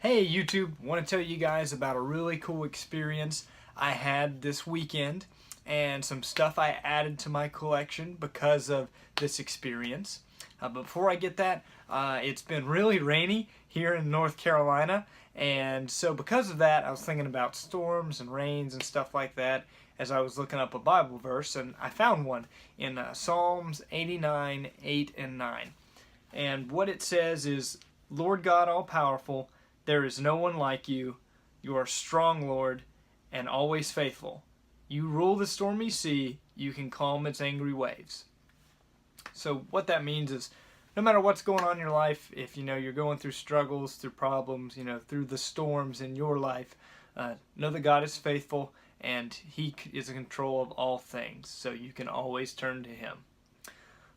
Hey YouTube, want to tell you guys about a really cool experience I had this weekend and some stuff I added to my collection because of this experience. But before I get that, it's been really rainy here in North Carolina, and so because of that I was thinking about storms and rains and stuff like that as I was looking up a Bible verse, and I found one in Psalms 89, 8 and 9. And what it says is, "Lord God all-powerful, there is no one like you. You are strong, Lord, and always faithful. You rule the stormy sea. You can calm its angry waves." So what that means is, no matter what's going on in your life, if you're going through struggles, through problems, through the storms in your life, know that God is faithful and He is in control of all things. So you can always turn to Him.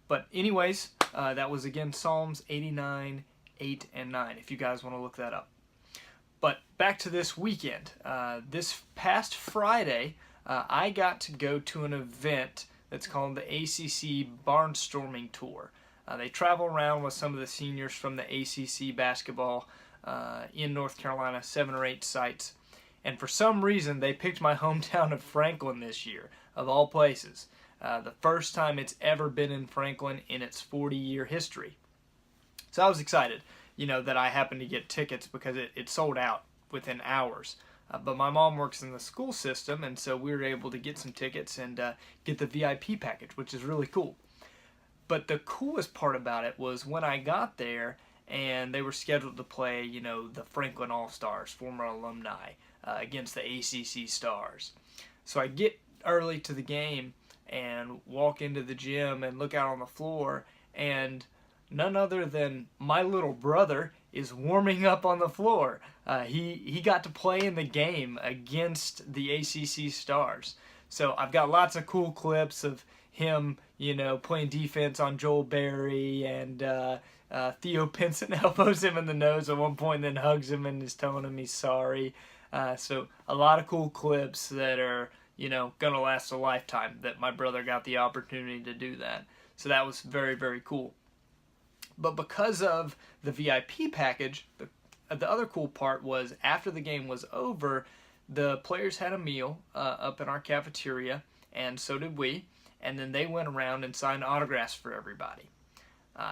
But anyways, that was again Psalms 89, 8 and 9, if you guys want to look that up. But back to this weekend. This past Friday, I got to go to an event that's called the ACC Barnstorming Tour. They travel around with some of the seniors from the ACC basketball in North Carolina, 7 or 8 sites. And for some reason, they picked my hometown of Franklin this year, of all places. The first time it's ever been in Franklin in its 40-year history. So I was excited, that I happened to get tickets because it sold out within hours. But my mom works in the school system, and so we were able to get some tickets and get the VIP package, which is really cool. But the coolest part about it was when I got there and they were scheduled to play, the Franklin All-Stars, former alumni, against the ACC Stars. So I get early to the game and walk into the gym and look out on the floor, and none other than my little brother is warming up on the floor. He got to play in the game against the ACC Stars. So I've got lots of cool clips of him, playing defense on Joel Berry, and Theo Pinson elbows him in the nose at one point and then hugs him and is telling him he's sorry. So a lot of cool clips that are, gonna last a lifetime, that my brother got the opportunity to do that. So that was very, very cool. But because of the VIP package, the other cool part was after the game was over, the players had a meal up in our cafeteria, and so did we. And then they went around and signed autographs for everybody.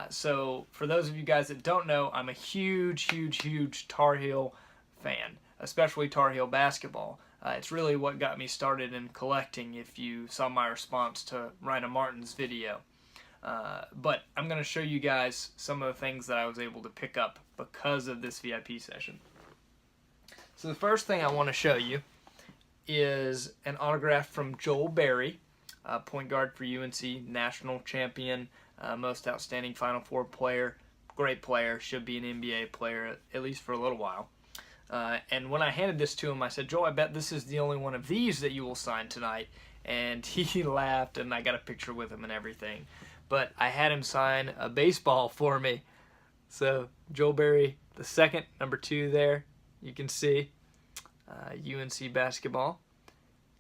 So for those of you guys that don't know, I'm a huge, huge, huge Tar Heel fan, especially Tar Heel basketball. It's really what got me started in collecting, if you saw my response to Ryan Martin's video. But I'm going to show you guys some of the things that I was able to pick up because of this VIP session. So the first thing I want to show you is an autograph from Joel Berry, point guard for UNC, national champion, most outstanding Final Four player, great player, should be an NBA player at least for a little while. And when I handed this to him, I said, "Joel, I bet this is the only one of these that you will sign tonight." And he laughed, and I got a picture with him and everything. But I had him sign a baseball for me. So Joel Berry, the second, number 2 there, you can see UNC basketball.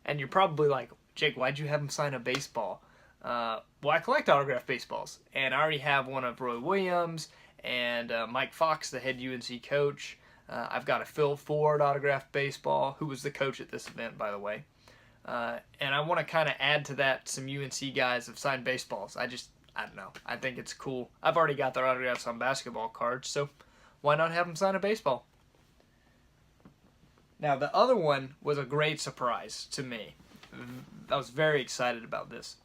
And you're probably like, "Jake, why'd you have him sign a baseball?" Well, I collect autographed baseballs, and I already have one of Roy Williams and Mike Fox, the head UNC coach. I've got a Phil Ford autographed baseball, who was the coach at this event, by the way. And I want to kind of add to that some UNC guys have signed baseballs. I don't know. I think it's cool. I've already got their autographs on basketball cards, so why not have them sign a baseball? Now, the other one was a great surprise to me. I was very excited about this.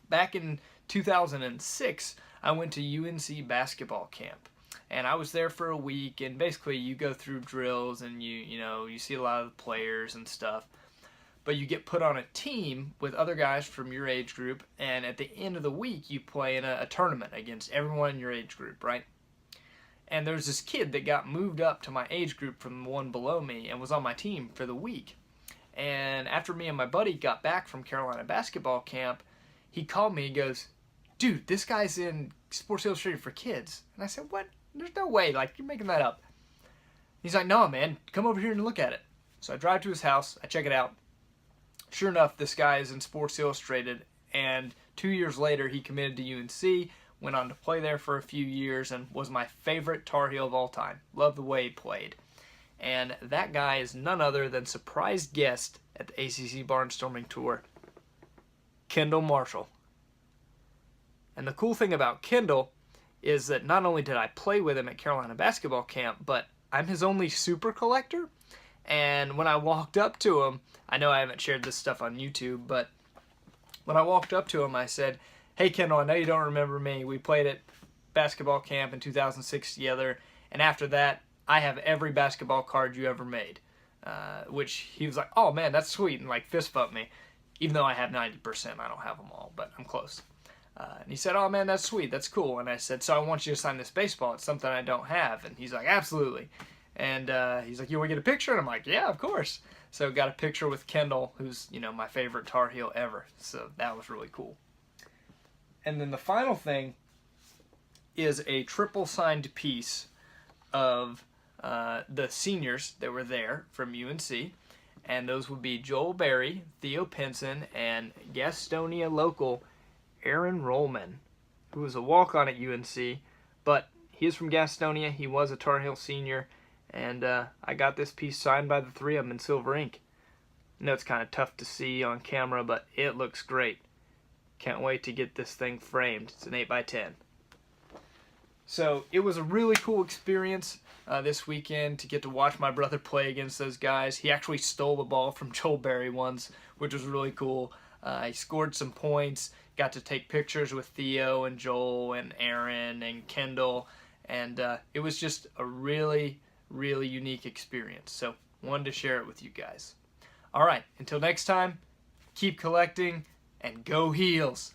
Back in 2006, I went to UNC basketball camp. And I was there for a week, and basically you go through drills and you see a lot of the players and stuff. But you get put on a team with other guys from your age group, and at the end of the week you play in a tournament against everyone in your age group, right? And there's this kid that got moved up to my age group from the one below me and was on my team for the week. And after me and my buddy got back from Carolina basketball camp, he called me and goes, "Dude, this guy's in Sports Illustrated for Kids." And I said, "What? There's no way, like, you're making that up." He's like, "No, man, come over here and look at it." So I drive to his house, I check it out. Sure enough, this guy is in Sports Illustrated, and 2 years later he committed to UNC, went on to play there for a few years and was my favorite Tar Heel of all time. Love the way he played. And that guy is none other than surprise guest at the ACC Barnstorming Tour, Kendall Marshall. And the cool thing about Kendall is that not only did I play with him at Carolina basketball camp, but I'm his only super collector. And when I walked up to him, I know I haven't shared this stuff on YouTube, but when I walked up to him, I said, "Hey Kendall, I know you don't remember me. We played at basketball camp in 2006 together, and after that, I have every basketball card you ever made." Which he was like, "Oh man, that's sweet," and like fist bumped me. Even though I have 90%, I don't have them all, but I'm close. And he said, "Oh man, that's sweet, that's cool." And I said, "So I want you to sign this baseball. It's something I don't have." And he's like, "Absolutely." And he's like, "You want to get a picture?" And I'm like, "Yeah, of course." So got a picture with Kendall, who's, you know, my favorite Tar Heel ever. So that was really cool. And then the final thing is a triple signed piece of the seniors that were there from UNC. And those would be Joel Berry, Theo Pinson, and Gastonia local Aaron Rollman, who was a walk-on at UNC, but he is from Gastonia. He was a Tar Heel senior, and I got this piece signed by the three of them in silver ink. I know it's kind of tough to see on camera, but it looks great. Can't wait to get this thing framed. It's an 8x10. So it was a really cool experience this weekend to get to watch my brother play against those guys. He actually stole the ball from Joel Berry once, which was really cool. He scored some points, got to take pictures with Theo and Joel and Aaron and Kendall, and it was just a really, really unique experience. So wanted to share it with you guys. All right, until next time, keep collecting and go Heels!